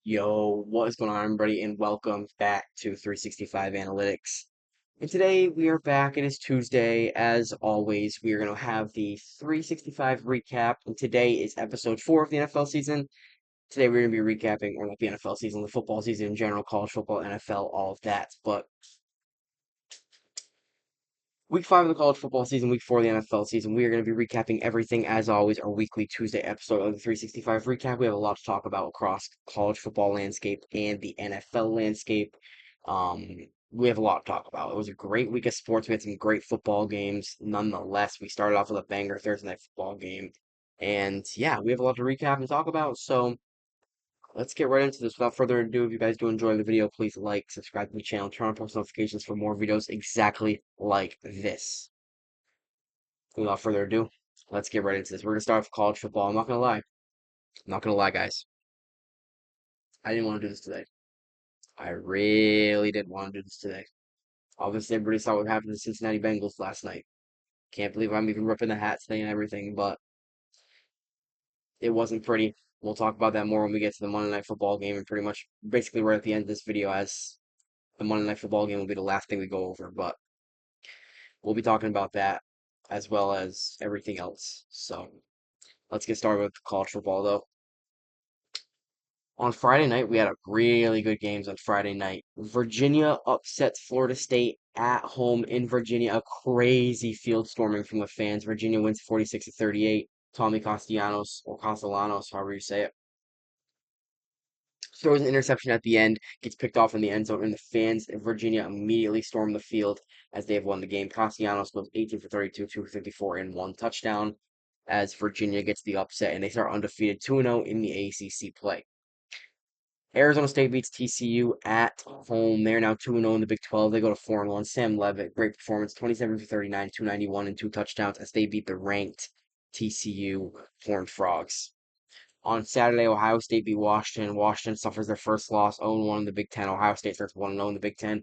Yo, what is going on, everybody, and welcome back to 365 Analytics. And today we are back. It is Tuesday. As always, we are going to have the 365 recap. And today is episode 4 of the NFL season. Today we're going to be recapping, or not the NFL season, the football season in general, college football, NFL, all of that. But week 5 of the college football season, week 4 of the NFL season, we are going to be recapping everything as always, our weekly Tuesday episode of the 365 recap. We have a lot to talk about across college football landscape and the NFL landscape. Um, we have a lot to talk about. It was a great week of sports. We had some great football games. Nonetheless, we started off with a banger Thursday night football game. And yeah, we have a lot to recap and talk about. So let's get right into this. Without further ado, if you guys do enjoy the video, please like, subscribe to the channel, turn on post notifications for more videos exactly like this. Without further ado, let's get right into this. We're gonna start with college football. I'm not gonna lie. I'm not gonna lie, guys. I didn't want to do this today. I really didn't want to do this today. Obviously, everybody saw what happened to the Cincinnati Bengals last night. Can't believe I'm even ripping the hat today and everything, but it wasn't pretty. We'll talk about that more when we get to the Monday Night Football game, and pretty much basically right at the end of this video, as the Monday Night Football game will be the last thing we go over. But we'll be talking about that as well as everything else. So let's get started with college football, though. On Friday night, we had a really good games on Friday night. Virginia upsets Florida State at home in Virginia. A crazy field storming from the fans. Virginia wins 46 to 38. Tommy Castellanos, or Castellanos, however you say it, throws an interception at the end, gets picked off in the end zone, and the fans in Virginia immediately storm the field as they have won the game. Castellanos goes 18 for 32, 254, and one touchdown as Virginia gets the upset, and they start undefeated 2-0 in the ACC play. Arizona State beats TCU at home. They're now 2-0 in the Big 12. They go to 4-1. Sam Levitt, great performance, 27 for 39, 291, and two touchdowns as they beat the ranked TCU Horned Frogs. On Saturday, Ohio State beat Washington. Washington suffers their first loss, 0-1 in the Big Ten. Ohio State starts 1-0 in the Big Ten.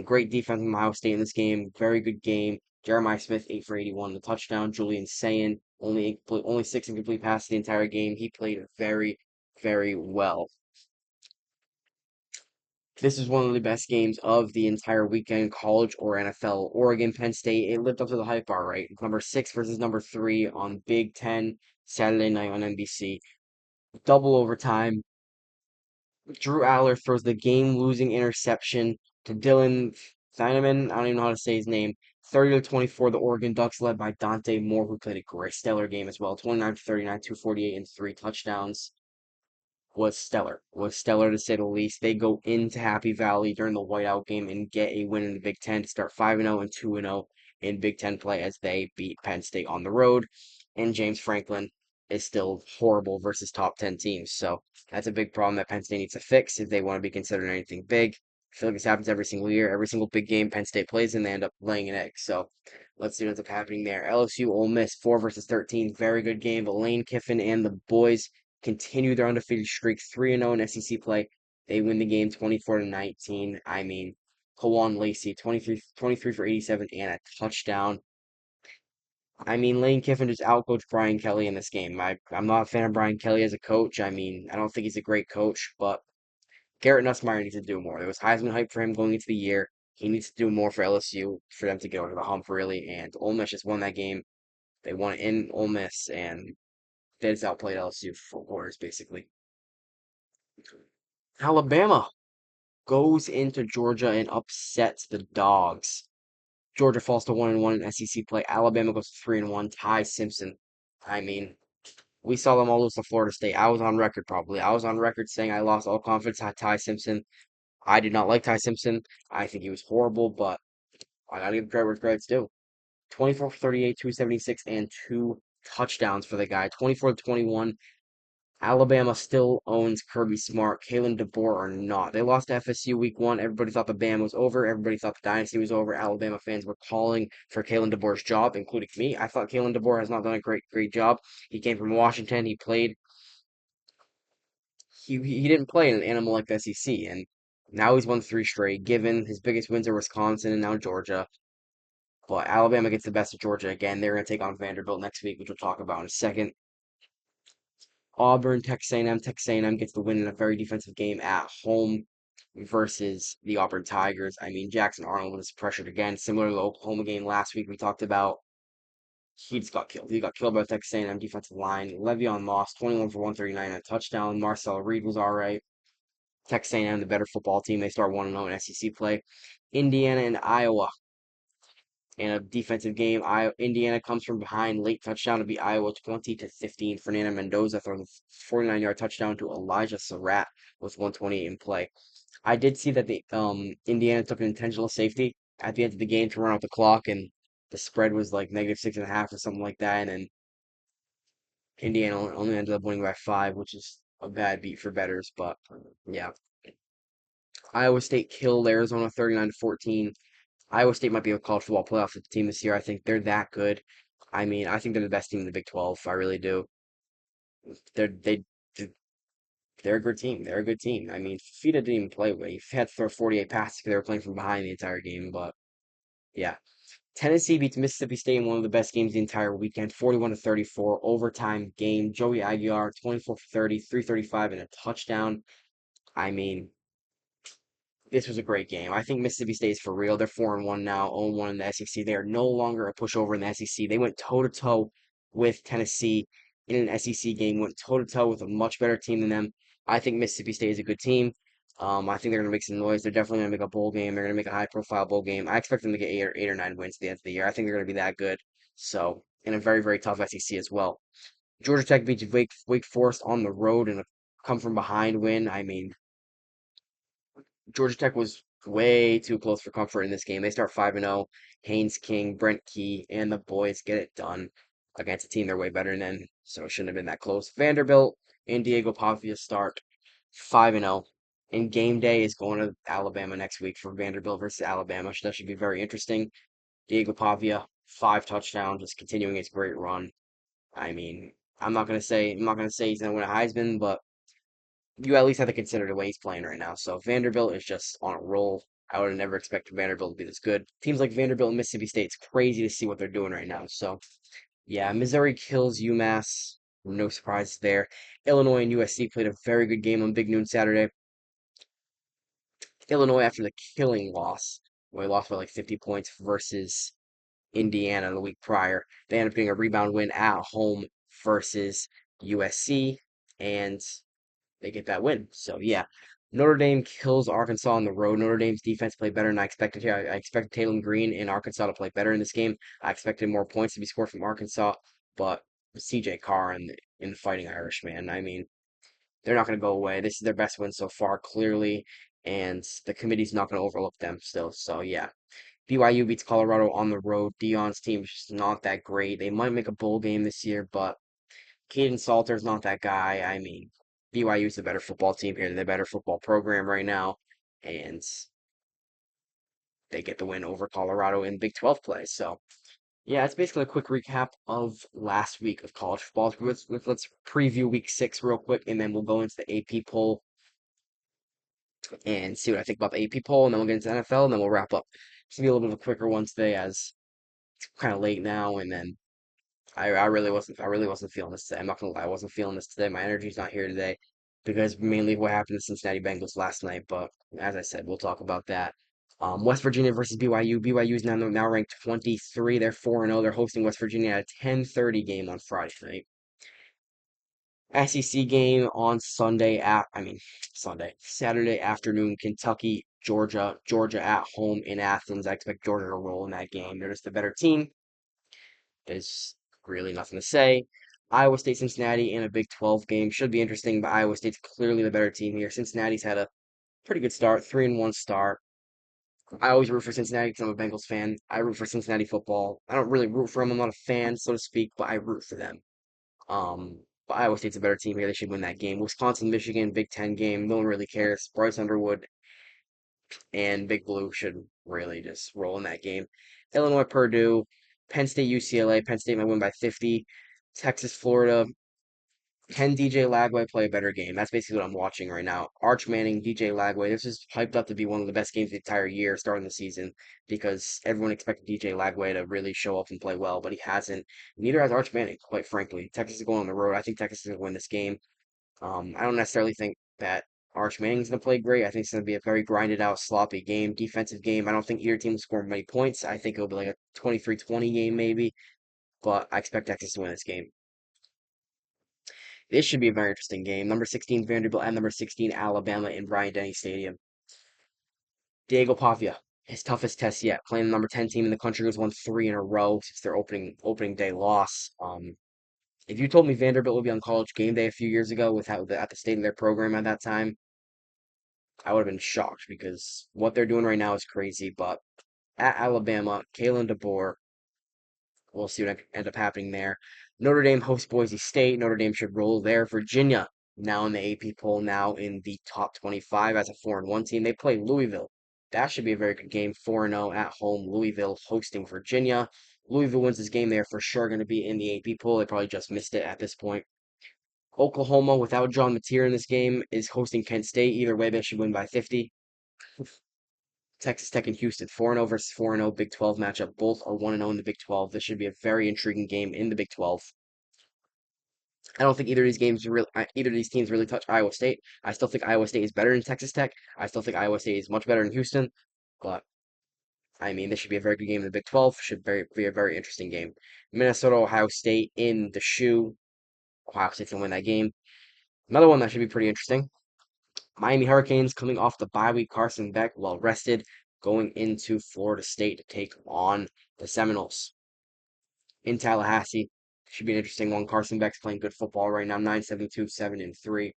Great defense from Ohio State in this game. Very good game. Jeremiah Smith, 8 for 81, the touchdown. Julian Sayin, only 6 incomplete passes the entire game. He played very, very well. This is one of the best games of the entire weekend, college or NFL. Oregon, Penn State, it lived up to the hype, all right. Number 6 versus number 3 on Big Ten Saturday night on NBC. Double overtime. Drew Aller throws the game-losing interception to Dylan Thieneman. I don't even know how to say his name. 30 to 24, the Oregon Ducks led by Dante Moore, who played a great stellar game as well. 29 to 39, 248, and 3 touchdowns. Was stellar to say the least. They go into Happy Valley during the whiteout game and get a win in the Big Ten to start 5-0 and 2-0 in Big Ten play as they beat Penn State on the road. And James Franklin is still horrible versus top 10 teams. So that's a big problem that Penn State needs to fix if they want to be considered anything big. I feel like this happens every single year. Every single big game Penn State plays and they end up laying an egg. So let's see what ends up happening there. LSU Ole Miss 4 versus 13. Very good game. But Lane Kiffin and the boys continue their undefeated streak, 3-0 in SEC play. They win the game 24 to 19. I mean, Kawan Lacey, 23 for 87 and a touchdown. I mean, Lane Kiffin just outcoached Brian Kelly in this game. I'm not a fan of Brian Kelly as a coach. I mean, I don't think he's a great coach, but Garrett Nussmeier needs to do more. There was Heisman hype for him going into the year. He needs to do more for LSU for them to get over the hump, really. And Ole Miss just won that game. They won it in Ole Miss, and they just outplayed LSU for 4 quarters, basically. Alabama goes into Georgia and upsets the Dogs. Georgia falls to 1-1 in SEC play. Alabama goes to 3-1. Ty Simpson. I mean, we saw them all lose to Florida State. I was on record probably. I was on record saying I lost all confidence at Ty Simpson. I did not like Ty Simpson. I think he was horrible, but I gotta give credit where credit's due. 24 for 38, 276, and two touchdowns for the guy. 24 to 21. Alabama still owns Kirby Smart, Kalen DeBoer or not. They lost to FSU week 1. Everybody thought the ban was over. Everybody thought the dynasty was over. Alabama fans were calling for Kalen DeBoer's job, including me. I thought Kalen DeBoer has not done a great job. He came from Washington. He played. He didn't play in an animal like the SEC, and now he's won 3 straight. Given his biggest wins are Wisconsin and now Georgia, but Alabama gets the best of Georgia again. They're going to take on Vanderbilt next week, which we'll talk about in a second. Auburn, Texas A&M. Texas A&M gets the win in a very defensive game at home versus the Auburn Tigers. I mean, Jackson Arnold was pressured again, similar to the Oklahoma game last week we talked about. He just got killed. He got killed by the Texas A&M defensive line. Le'Veon Moss, 21 for 139 and a touchdown. Marcel Reed was all right. Texas A&M, the better football team. They start 1-0 in SEC play. Indiana and Iowa in a defensive game. Indiana comes from behind, late touchdown to beat Iowa 20-15. Fernando Mendoza throws a 49-yard touchdown to Elijah Surratt with 128 in play. I did see that the Indiana took an intentional safety at the end of the game to run out the clock, and the spread was like -6.5 or something like that, and then Indiana only ended up winning by 5, which is a bad beat for bettors. But yeah, Iowa State killed Arizona 39-14. Iowa State might be a college football playoff team this year. I think they're that good. I mean, I think they're the best team in the Big 12. I really do. They're they they're a good team. They're a good team. I mean, Fita didn't even play well. He had to throw 48 passes because they were playing from behind the entire game. But yeah, Tennessee beats Mississippi State in one of the best games the entire weekend, 41-34, overtime game. Joey Aguilar, 24 for 30, 335, and a touchdown. I mean, this was a great game. I think Mississippi State is for real. They're 4-1 now, 0-1 in the SEC. They are no longer a pushover in the SEC. They went toe to toe with Tennessee in an SEC game, went toe to toe with a much better team than them. I think Mississippi State is a good team. I think they're going to make some noise. They're definitely going to make a bowl game. They're going to make a high profile bowl game. I expect them to get eight or nine wins at the end of the year. I think they're going to be that good. So, in a very, very tough SEC as well. Georgia Tech beats Wake Forest on the road in a come from behind win. I mean, Georgia Tech was way too close for comfort in this game. They start 5-0. Haynes King, Brent Key, and the boys get it done against a team they're way better than, so it shouldn't have been that close. Vanderbilt and Diego Pavia start 5-0. And game day is going to Alabama next week for Vanderbilt versus Alabama. So that should be very interesting. Diego Pavia, 5 touchdowns, just continuing his great run. I mean, I'm not gonna say he's gonna win a Heisman, but you at least have to consider the way he's playing right now. So Vanderbilt is just on a roll. I would have never expected Vanderbilt to be this good. Teams like Vanderbilt and Mississippi State, it's crazy to see what they're doing right now. So yeah, Missouri kills UMass. No surprises there. Illinois and USC played a very good game on Big Noon Saturday. Illinois, after the killing loss, where they lost by like 50 points versus Indiana the week prior, they ended up getting a rebound win at home versus USC. And they get that win. So yeah, Notre Dame kills Arkansas on the road. Notre Dame's defense played better than I expected here. I expected Taylor Green in Arkansas to play better in this game. I expected more points to be scored from Arkansas, but CJ Carr and the Fighting Irish, man. I mean, they're not going to go away. This is their best win so far, clearly, and the committee's not going to overlook them still. So yeah. BYU beats Colorado on the road. Dion's team is just not that great. They might make a bowl game this year, but Caden Salter's not that guy. I mean, BYU's the better football team here. They're the better football program right now, and they get the win over Colorado in Big 12 play. So, yeah, it's basically a quick recap of last week of college football. Let's preview week 6 real quick, and then we'll go into the AP poll and see what I think about the AP poll, and then we'll get into the NFL, and then we'll wrap up. It's gonna be a little bit of a quicker one today as it's kind of late now, and then I really wasn't feeling this today. I'm not gonna lie, I wasn't feeling this today. My energy's not here today because mainly what happened to Cincinnati Bengals last night. But as I said, we'll talk about that. West Virginia versus BYU. BYU is now ranked 23. They're 4-0. They're hosting West Virginia at a 10:30 game on Friday night. SEC game on Saturday afternoon. Kentucky, Georgia, Georgia at home in Athens. I expect Georgia to roll in that game. They're just the better team. There's really nothing to say. Iowa State, Cincinnati in a Big 12 game should be interesting, but Iowa State's clearly the better team here. Cincinnati's had a pretty good start, 3-1 start. I always root for Cincinnati because I'm a Bengals fan. I root for Cincinnati football. I don't really root for them. I'm not a fan, so to speak, but I root for them. But Iowa State's a better team here. They should win that game. Wisconsin, Michigan, Big Ten game. No one really cares. Bryce Underwood and Big Blue should really just roll in that game. Illinois, Purdue, Penn State, UCLA. Penn State might win by 50. Texas, Florida. Can DJ Lagway play a better game? That's basically what I'm watching right now. Arch Manning, DJ Lagway. This is hyped up to be one of the best games of the entire year starting the season because everyone expected DJ Lagway to really show up and play well, but he hasn't. Neither has Arch Manning, quite frankly. Texas is going on the road. I think Texas is going to win this game. I don't necessarily think that Arch Manning's going to play great. I think it's going to be a very grinded out, sloppy game, defensive game. I don't think either team will score many points. I think it'll be like a 23-20 game maybe, but I expect Texas to win this game. This should be a very interesting game. Number 16 Vanderbilt and number 16 Alabama in Bryant-Denny Stadium. Diego Pavia, his toughest test yet. Playing the number 10 team in the country, who's won three in a row since their opening day loss. If you told me Vanderbilt would be on College Game Day a few years ago with how at the state of their program at that time, I would have been shocked because what they're doing right now is crazy. But at Alabama, Kalen DeBoer, we'll see what end up happening there. Notre Dame hosts Boise State. Notre Dame should roll there. Virginia, now in the AP poll, now in the top 25 as a 4-1 team. They play Louisville. That should be a very good game. 4-0 at home. Louisville hosting Virginia. Louisville wins this game. They're for sure going to be in the AP poll. They probably just missed it at this point. Oklahoma, without John Mateer in this game, is hosting Kent State. Either way, they should win by 50. Texas Tech and Houston, 4-0 versus 4-0 Big 12 matchup. Both are 1-0 in the Big 12. This should be a very intriguing game in the Big 12. I don't think either of these teams really touch Iowa State. I still think Iowa State is better than Texas Tech. I still think Iowa State is much better than Houston. But I mean, this should be a very good game in the Big 12. Be a very interesting game. Minnesota, Ohio State in the shoe. Ohio State's gonna win that game. Another one that should be pretty interesting. Miami Hurricanes coming off the bye week. Carson Beck, well rested, going into Florida State to take on the Seminoles in Tallahassee. Should be an interesting one. Carson Beck's playing good football right now. 9-7-2, 7-3.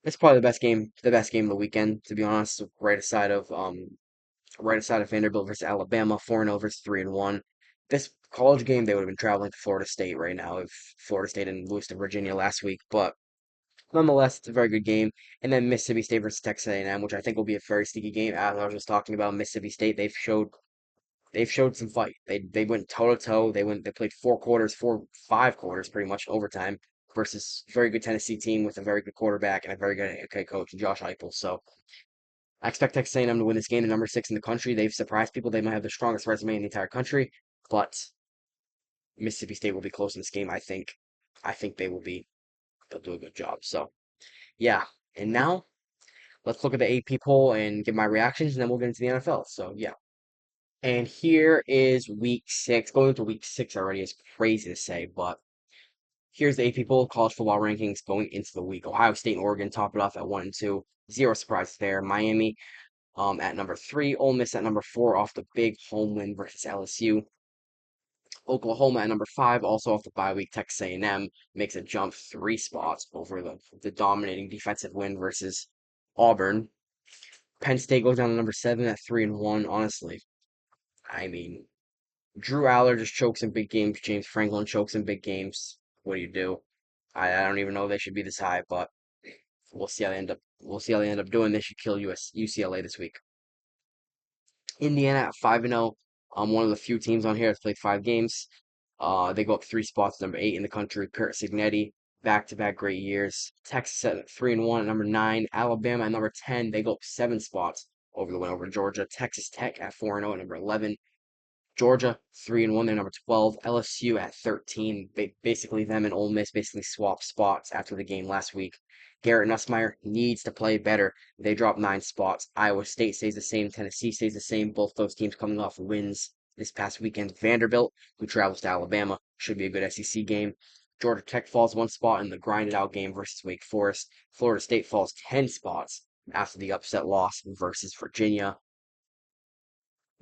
It's probably the best game of the weekend, to be honest. Right aside of Vanderbilt versus Alabama, 4-0 versus 3-1. This college game, they would have been traveling to Florida State right now if Florida State didn't lose to Virginia last week. But nonetheless, it's a very good game. And then Mississippi State versus Texas A&M, which I think will be a very sneaky game. As I was just talking about Mississippi State, they've showed some fight. They went toe to toe. They played 4 quarters, 5 quarters pretty much overtime versus a very good Tennessee team with a very good quarterback and a very good head coach, Josh Heupel. So I expect Texas A&M to win this game. The number 6 in the country. They've surprised people. They might have the strongest resume in the entire country, but Mississippi State will be close in this game. I think they will be. They'll do a good job. So yeah. And now let's look at the AP poll and give my reactions, and then we'll get into the NFL. So yeah. And here is week 6. Going into week 6 already is crazy to say, but here's the AP poll college football rankings going into the week. Ohio State and Oregon top it off at 1 and 2. Zero surprises there. Miami at number 3. Ole Miss at number 4 off the big home win versus LSU. Oklahoma at number 5, also off the bye week. Texas A&M makes a jump 3 spots over the dominating defensive win versus Auburn. Penn State goes down to number 7 at 3-1. Honestly, I mean, Drew Aller just chokes in big games. James Franklin chokes in big games. What do you do? I don't even know they should be this high, but we'll see how they end up. We'll see how they end up doing. They should kill UCLA this week. Indiana at 5-0. One of the few teams on here that's played 5 games. They go up 3 spots, number 8 in the country. Kurt Signetti, back-to-back great years. Texas at 3-1 at number 9. Alabama at number 10. They go up 7 spots over the win over Georgia. Texas Tech at 4-0 at number 11. Georgia 3-1, they're number 12. LSU at 13. Basically, them and Ole Miss basically swapped spots after the game last week. Garrett Nussmeier needs to play better. They dropped 9 spots. Iowa State stays the same. Tennessee stays the same. Both those teams coming off wins this past weekend. Vanderbilt, who travels to Alabama, should be a good SEC game. Georgia Tech falls 1 spot in the grinded out game versus Wake Forest. Florida State falls 10 spots after the upset loss versus Virginia.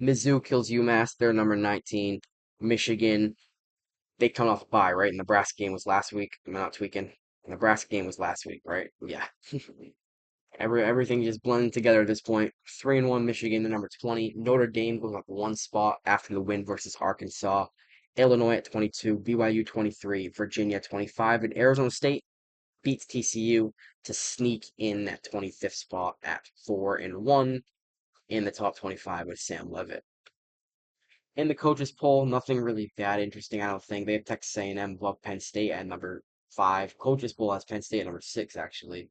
Mizzou kills UMass. They're number 19. Michigan, they come off a bye, right? Nebraska game was last week. I'm not tweaking. Nebraska game was last week, right? Yeah. Everything just blending together at this point. 3-1 Michigan, the number 20. Notre Dame goes up 1 spot after the win versus Arkansas. Illinois at 22. BYU 23. Virginia 25. And Arizona State beats TCU to sneak in that 25th spot at 4-1 in the top 25 with Sam Levitt. In the coaches poll, nothing really that interesting, I don't think. They have Texas A&M above Penn State at number 5. Coaches poll has Penn State at number 6, actually.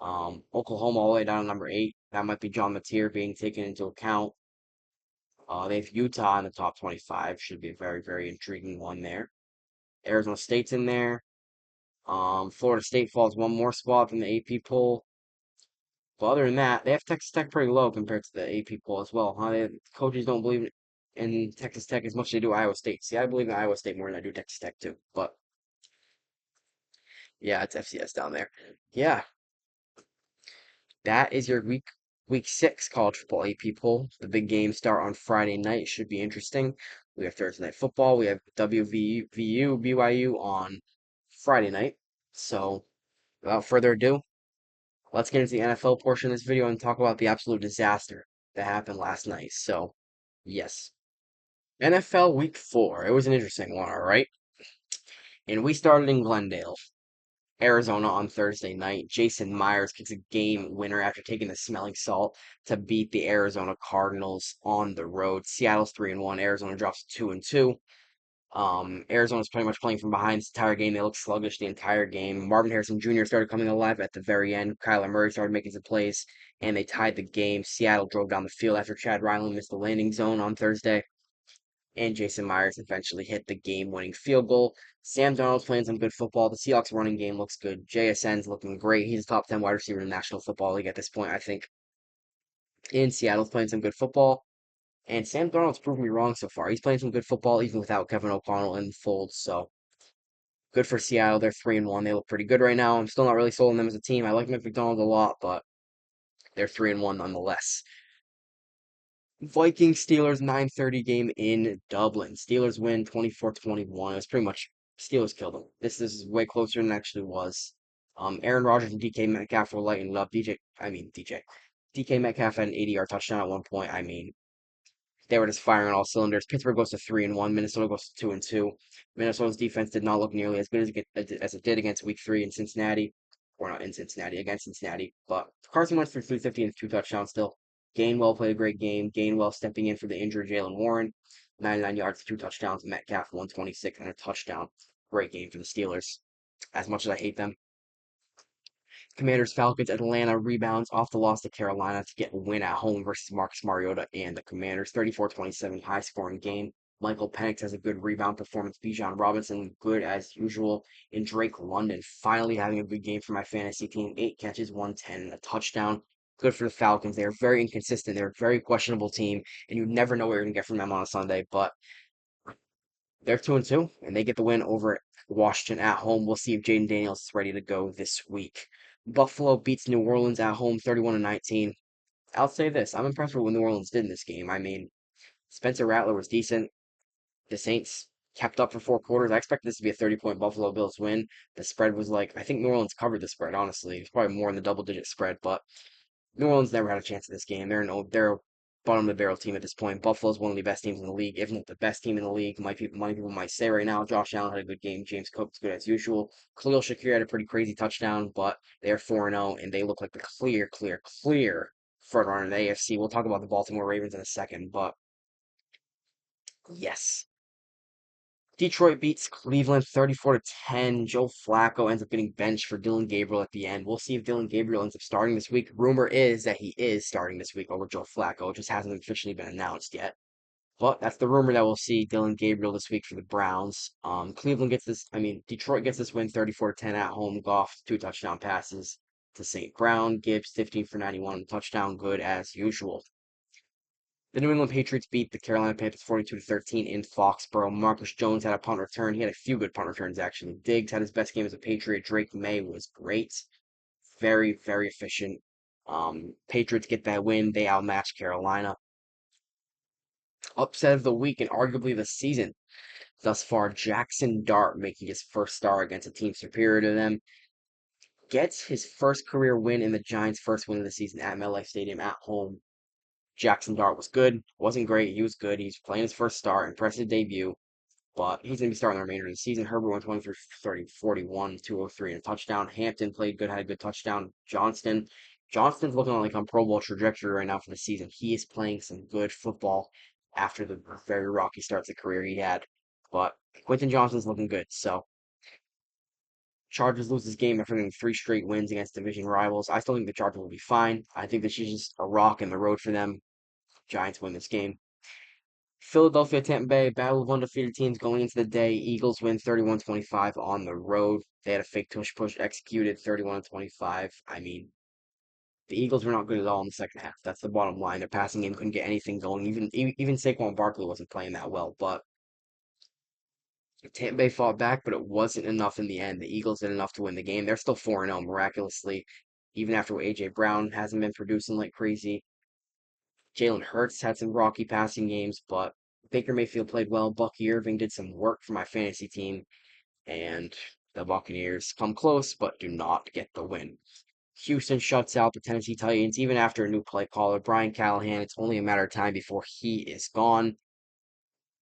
Oklahoma all the way down to number 8. That might be John Mateer being taken into account. They have Utah in the top 25. Should be a very, very intriguing one there. Arizona State's in there. Florida State falls one more spot from the AP poll. But other than that, they have Texas Tech pretty low compared to the AP poll as well. Huh? Coaches don't believe in Texas Tech as much as they do Iowa State. See, I believe in Iowa State more than I do Texas Tech too. But yeah, it's FCS down there. Yeah, that is your week 6 college football AP poll. The big games start on Friday night. Should be interesting. We have Thursday night football. We have WVU BYU on Friday night. So without further ado, let's get into the NFL portion of this video and talk about the absolute disaster that happened last night. So, yes, NFL Week 4. It was an interesting one, all right? And we started in Glendale, Arizona on Thursday night. Jason Myers kicks a game winner after taking the smelling salt to beat the Arizona Cardinals on the road. Seattle's 3-1. Arizona drops to 2-2. Arizona's pretty much playing from behind this entire game. They looked sluggish the entire game. Marvin Harrison Jr. started coming alive at the very end. Kyler Murray started making some plays, and they tied the game. Seattle drove down the field after Chad Ryland missed the landing zone on Thursday, and Jason Myers eventually hit the game-winning field goal. Sam Darnold's playing some good football. The Seahawks running game looks good. JSN's looking great. He's a top 10 wide receiver in the National Football League at this point, I think. In Seattle's playing some good football. And Sam Darnold's proven me wrong so far. He's playing some good football even without Kevin O'Connell in the fold. So good for Seattle. They're 3-1. They look pretty good right now. I'm still not really sold on them as a team. I like Mick McDonald a lot, but they're 3-1 nonetheless. Vikings Steelers 9:30 game in Dublin. Steelers win 24-21. It was pretty much Steelers killed them. This is way closer than it actually was. Aaron Rodgers and DK Metcalf were lighting it up. DK Metcalf had an 80-yard touchdown at one point. I mean, they were just firing on all cylinders. Pittsburgh goes to 3-1. Minnesota goes to 2-2. Minnesota's defense did not look nearly as good as it did against Week 3 in Cincinnati, or not in Cincinnati, against Cincinnati. But Carson Wentz for 350 and 2 touchdowns still. Gainwell played a great game. Gainwell stepping in for the injured Jalen Warren, 99 yards, 2 touchdowns. Metcalf 126 and a touchdown. Great game for the Steelers. As much as I hate them, Commanders Falcons Atlanta rebounds off the loss to Carolina to get a win at home versus Marcus Mariota and the Commanders. 34-27 high scoring game. Michael Penix has a good rebound performance. Bijan Robinson good as usual. And Drake London finally having a good game for my fantasy team. 8 catches, 110 and a touchdown. Good for the Falcons. They are very inconsistent. They're a very questionable team, and you never know what you're gonna get from them on a Sunday. But they're 2-2, and they get the win over Washington at home. We'll see if Jaden Daniels is ready to go this week. Buffalo beats New Orleans at home 31-19. I'll say this, I'm impressed with what New Orleans did in this game. I mean, Spencer Rattler was decent. The Saints kept up for 4 quarters. I expected this to be a 30-point Buffalo Bills win. The spread was like, I think New Orleans covered the spread, honestly. It's probably more in the double-digit spread, but New Orleans never had a chance in this game. They're a bottom of the barrel team at this point. Buffalo's one of the best teams in the league, if not the best team in the league. Many people might say right now. Josh Allen had a good game. James Cook's good as usual. Khalil Shakir had a pretty crazy touchdown, but they're 4-0 and they look like the clear front runner in the AFC. We'll talk about the Baltimore Ravens in a second, but yes. Detroit beats Cleveland 34-10. Joe Flacco ends up getting benched for Dylan Gabriel at the end. We'll see if Dylan Gabriel ends up starting this week. Rumor is that he is starting this week over Joe Flacco. It just hasn't officially been announced yet. But that's the rumor that we'll see Dylan Gabriel this week for the Browns. Detroit gets this win 34-10 at home. Goff, 2 touchdown passes to St. Brown. Gibbs, 15 for 91, touchdown, good as usual. The New England Patriots beat the Carolina Panthers 42-13 in Foxborough. Marcus Jones had a punt return. He had a few good punt returns, actually. Diggs had his best game as a Patriot. Drake May was great. Very, very efficient. Patriots get that win. They outmatched Carolina. Upset of the week and arguably the season thus far. Jackson Dart making his first start against a team superior to them. Gets his first career win in the Giants' first win of the season at MetLife Stadium at home. Jackson Dart was good. Wasn't great. He was good. He's playing his first start. Impressive debut. But he's going to be starting the remainder of the season. Herbert went 23 30, 41, 203, and a touchdown. Hampton played good, had a good touchdown. Johnston's looking like on Pro Bowl trajectory right now for the season. He is playing some good football after the very rocky start to the career he had. But Quentin Johnston's looking good. So Chargers lose this game after getting three straight wins against division rivals. I still think the Chargers will be fine. I think this is just a rock in the road for them. Giants win this game. Philadelphia, Tampa Bay, battle of undefeated teams going into the day. Eagles win 31-25 on the road. They had a fake tush push executed 31-25. I mean, the Eagles were not good at all in the second half. That's the bottom line. Their passing game couldn't get anything going. Even Saquon Barkley wasn't playing that well. But Tampa Bay fought back, but it wasn't enough in the end. The Eagles did enough to win the game. They're still 4-0 miraculously, even after AJ Brown hasn't been producing like crazy. Jalen Hurts had some rocky passing games, but Baker Mayfield played well. Bucky Irving did some work for my fantasy team, and the Buccaneers come close but do not get the win. Houston shuts out the Tennessee Titans even after a new play caller, Brian Callahan. It's only a matter of time before he is gone.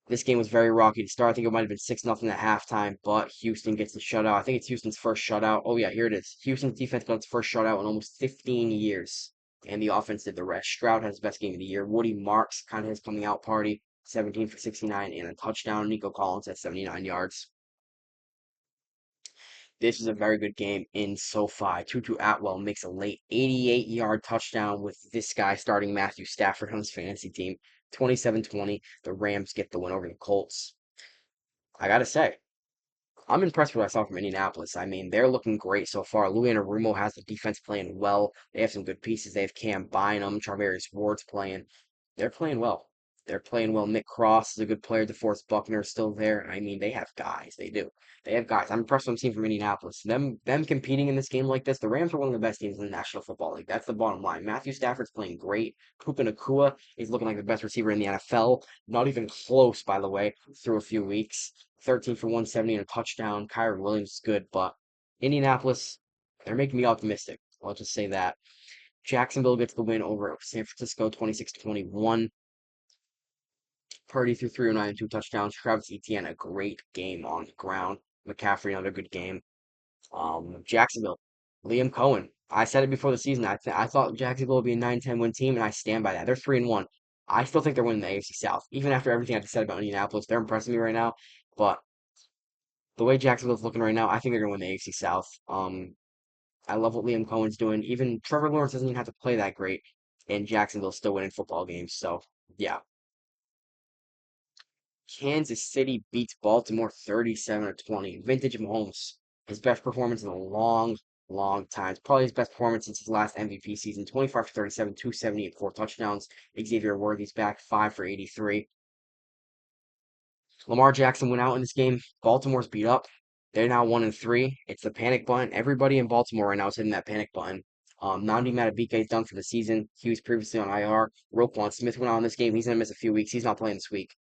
This game was very rocky to start. I think it might have been 6-0 at halftime, but Houston gets the shutout. I think it's Houston's first shutout. Oh, yeah, here it is. Houston's defense got its first shutout in almost 15 years, and the offense did the rest. Stroud has his best game of the year. Woody Marks kind of his coming out party, 17 for 69 and a touchdown. Nico Collins at 79 yards. This is a very good game in SoFi. Tutu Atwell makes a late 88-yard touchdown with this guy starting Matthew Stafford on his fantasy team. 27-20. The Rams get the win over the Colts. I gotta say, I'm impressed with what I saw from Indianapolis. I mean, they're looking great so far. Louis Anarumo has the defense playing well. They have some good pieces. They have Cam Bynum, Charvarius Ward's playing. They're playing well. They're playing well. Nick Cross is a good player. DeForest Buckner is still there. I mean, they have guys. They do. They have guys. I'm impressed with what I'm seeing from Indianapolis. Them competing in this game like this. The Rams are one of the best teams in the National Football League. That's the bottom line. Matthew Stafford's playing great. Puka Nacua is looking like the best receiver in the NFL. Not even close, by the way, through a few weeks. 13 for 170 and a touchdown. Kyron Williams is good, but Indianapolis, they're making me optimistic. I'll just say that. Jacksonville gets the win over San Francisco 26-21. Purdy threw 309 and two touchdowns. Travis Etienne, a great game on the ground. McCaffrey, another good game. Jacksonville, Liam Cohen. I said it before the season. I thought Jacksonville would be a 9-10 win team, and I stand by that. They're 3-1. I still think they're winning the AFC South. Even after everything I just said about Indianapolis, they're impressing me right now. But the way Jacksonville's looking right now, I think they're going to win the AFC South. I love what Liam Cohen's doing. Even Trevor Lawrence doesn't even have to play that great, and Jacksonville's still winning football games. So, yeah. Kansas City beats Baltimore 37-20. Vintage Mahomes, his best performance in a long, long time. It's probably his best performance since his last MVP season. 25 for 37, 278, four touchdowns. Xavier Worthy's back, 5 for 83. Lamar Jackson went out in this game. Baltimore's beat up. They're now 1-3. It's the panic button. Everybody in Baltimore right now is hitting that panic button. Nandi Madubuike is done for the season. He was previously on IR. Roquan Smith went out in this game. He's going to miss a few weeks. He's not playing this week.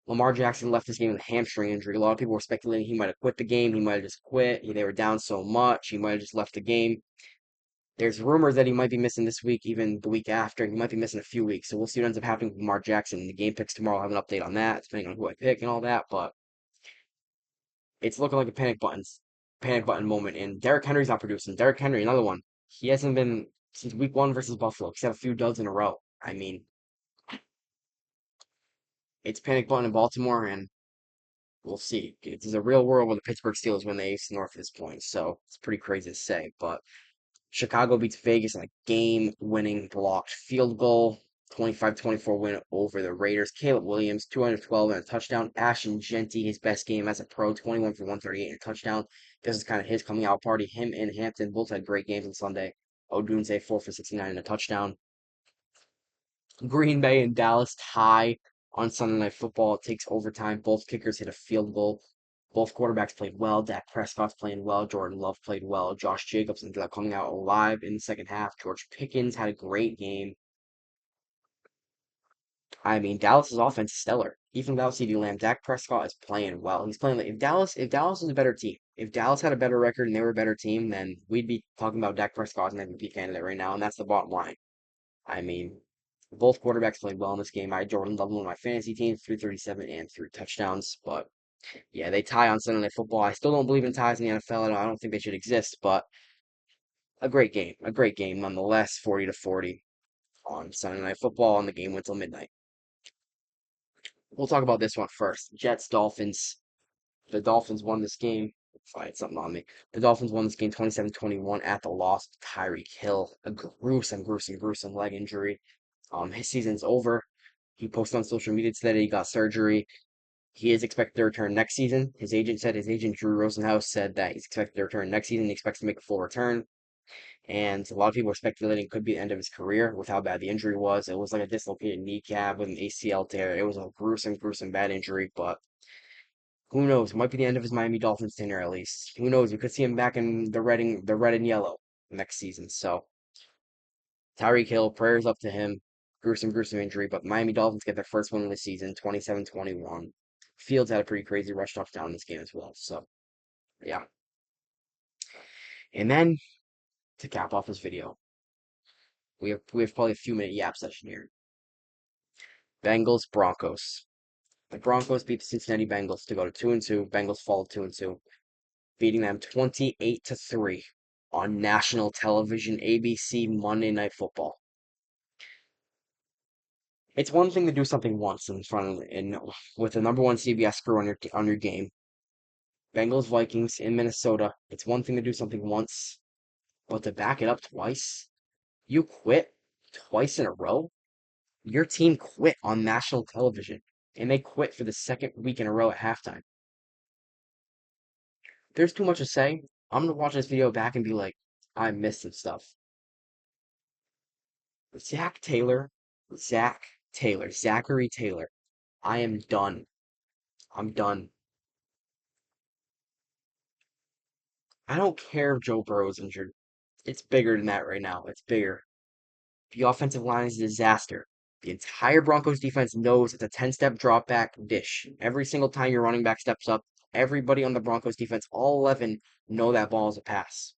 Lamar Jackson left this game with a hamstring injury. A lot of people were speculating he might have quit the game. He might have just quit. They were down so much. He might have just left the game. There's rumors that he might be missing this week, even the week after. He might be missing a few weeks. So we'll see what ends up happening with Lamar Jackson. The game picks tomorrow. I'll have an update on that, depending on who I pick and all that. But it's looking like a panic button moment. And Derrick Henry's not producing. Derrick Henry, another one. He hasn't been since week one versus Buffalo. He's had a few duds in a row. I mean, it's panic button in Baltimore, and we'll see. It's a real world where the Pittsburgh Steelers win the AFC North at this point, so it's pretty crazy to say. But Chicago beats Vegas in a game-winning blocked field goal. 25-24 win over the Raiders. Caleb Williams, 212 and a touchdown. Ashton Genty, his best game as a pro, 21 for 138 and a touchdown. This is kind of his coming out party. Him and Hampton both had great games on Sunday. Odunze, 4 for 69 and a touchdown. Green Bay and Dallas tie on Sunday Night Football. It takes overtime. Both kickers hit a field goal. Both quarterbacks played well. Dak Prescott's playing well. Jordan Love played well. Josh Jacobs ended up coming out alive in the second half. George Pickens had a great game. I mean, Dallas's offense is stellar. Even without CeeDee Lamb, Dak Prescott is playing well. He's playing like if Dallas was a better team, if Dallas had a better record and they were a better team, then we'd be talking about Dak Prescott as an MVP candidate right now, and that's the bottom line. I mean, both quarterbacks played well in this game. I had Jordan Love on my fantasy team, 337 and three touchdowns. But yeah, they tie on Sunday Night Football. I still don't believe in ties in the NFL. I don't think they should exist, but a great game nonetheless. 40-40 on Sunday Night Football, and the game went till midnight. we'll talk about this one first. Jets, Dolphins. The Dolphins won this game. If I had something on me. The Dolphins won this game 27-21 at the loss. Tyreek Hill, a gruesome leg injury. His season's over. He posted on social media today that he got surgery. He is expected to return next season. His agent Drew Rosenhaus said that he's expected to return next season. He expects to make a full return. And a lot of people are speculating it could be the end of his career with how bad the injury was. It was like a dislocated kneecap with an ACL tear. It was a gruesome bad injury, but who knows? It might be the end of his Miami Dolphins tenure at least. Who knows? We could see him back in the red and yellow next season. So Tyreek Hill, prayers up to him. Gruesome injury, but Miami Dolphins get their first win of the season, 27-21. Fields had a pretty crazy rush touchdown in this game as well. So yeah. And then to cap off this video, we have probably a few minute yap session here. Bengals Broncos. The Broncos beat the Cincinnati Bengals to go to 2-2. Bengals fall to 2-2, beating them 28-3 on national television, ABC Monday Night Football. It's one thing to do something once in front of in with the number one CBS crew on your game. Bengals Vikings in Minnesota. It's one thing to do something once, but to back it up twice, you quit twice in a row. Your team quit on national television, and they quit for the second week in a row at halftime. There's too much to say. I'm gonna watch this video back and be like, I missed some stuff. Zach Taylor, Zachary Taylor. I am done. I'm done. I don't care if Joe Burrow's injured. It's bigger than that right now. It's bigger. The offensive line is a disaster. The entire Broncos defense knows it's a 10-step drop back dish. Every single time your running back steps up, everybody on the Broncos defense, all 11, know that ball is a pass.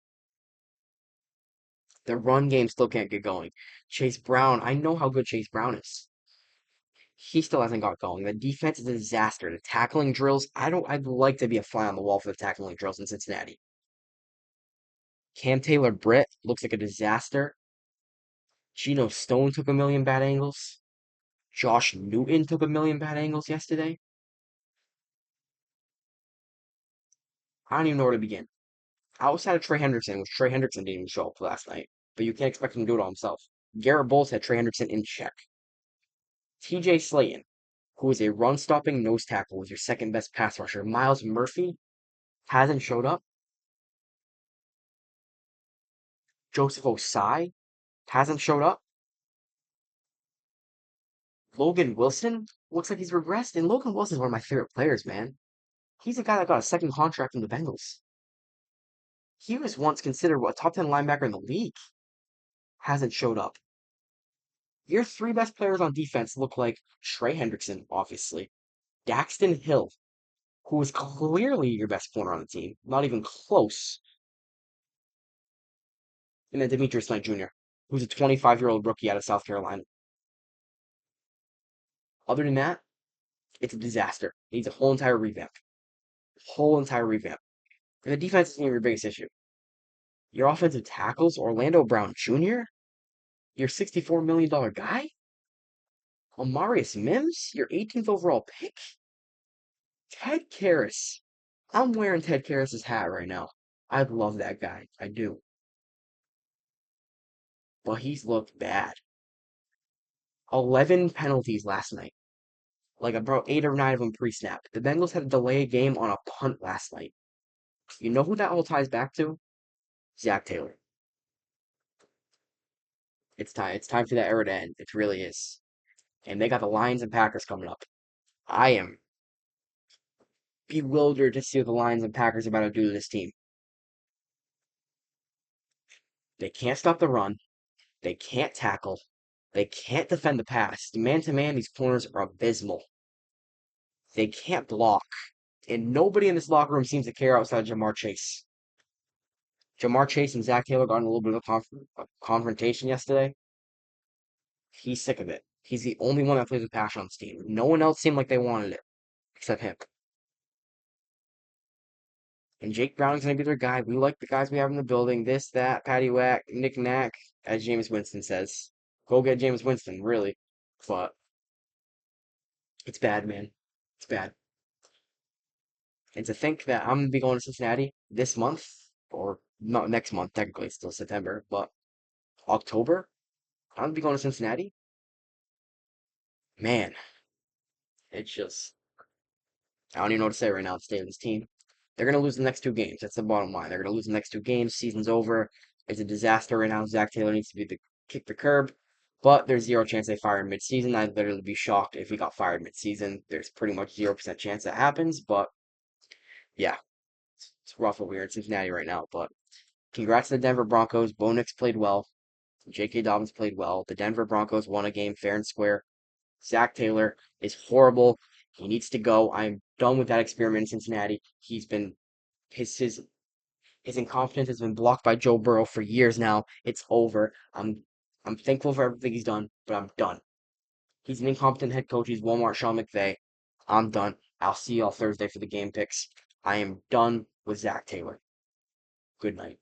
The run game still can't get going. Chase Brown, I know how good Chase Brown is. He still hasn't got going. The defense is a disaster. The tackling drills, I'd like to be a fly on the wall for the tackling drills in Cincinnati. Cam Taylor Britt looks like a disaster. Geno Stone took a million bad angles. Josh Newton took a million bad angles yesterday. I don't even know where to begin. Outside of Trey Hendrickson, which Trey Hendrickson didn't even show up last night, but you can't expect him to do it all himself. Garrett Bowles had Trey Hendrickson in check. TJ Slayton, who is a run stopping nose tackle, was your second best pass rusher. Miles Murphy hasn't showed up. Joseph Osai hasn't showed up. Logan Wilson looks like he's regressed, and Logan Wilson is one of my favorite players, man. He's a guy that got a second contract from the Bengals. He was once considered a top 10 linebacker in the league. Hasn't showed up. Your three best players on defense look like Trey Hendrickson, obviously, Daxton Hill, who is clearly your best corner on the team, not even close, and then Demetrius Knight Jr., who's a 25-year-old rookie out of South Carolina. Other than that, it's a disaster. It needs a whole entire revamp. Whole entire revamp. And the defense isn't even your biggest issue. Your offensive tackles, Orlando Brown Jr., your $64 million guy, Amarius Mims, your 18th overall pick, Ted Karras. I'm wearing Ted Karras' hat right now. I love that guy. I do. But he's looked bad. 11 penalties last night. Like about 8 or 9 of them pre-snap. The Bengals had to delay a game on a punt last night. You know who that all ties back to? Zach Taylor. It's time. It's time for that era to end. It really is. And they got the Lions and Packers coming up. I am bewildered to see what the Lions and Packers are about to do to this team. They can't stop the run. They can't tackle. They can't defend the pass. Man to man, these corners are abysmal. They can't block. And nobody in this locker room seems to care outside of Jamar Chase. Jamar Chase and Zach Taylor got in a little bit of a confrontation yesterday. He's sick of it. He's the only one that plays with passion on this team. No one else seemed like they wanted it, except him. And Jake Browning's going to be their guy. We like the guys we have in the building. This, that, patty whack, knick knack, as James Winston says. Go get James Winston, really. But It's bad, man. It's bad. And to think that I'm gonna be going to Cincinnati this month, or not next month, technically it's still September, but October, I'm gonna be going to Cincinnati. Man, it's just I don't even know what to say right now to stay with this team. They're gonna lose the next two games. That's the bottom line. They're gonna lose the next two games. Season's over. It's a disaster right now. Zach Taylor needs to be the kick the curb. But there's zero chance they fire him mid-season. I'd literally be shocked if he got fired mid-season. There's pretty much 0% chance that happens. But yeah, it's rough over here in Cincinnati right now. But congrats to the Denver Broncos. Bo Nix played well. J.K. Dobbins played well. The Denver Broncos won a game fair and square. Zach Taylor is horrible. He needs to go. I'm done with that experiment in Cincinnati. He's been his his his incompetence has been blocked by Joe Burrow for years now. It's over. I'm thankful for everything he's done, but I'm done. He's an incompetent head coach. He's Walmart Sean McVay. I'm done. I'll see y'all Thursday for the game picks. I am done with Zach Taylor. Good night.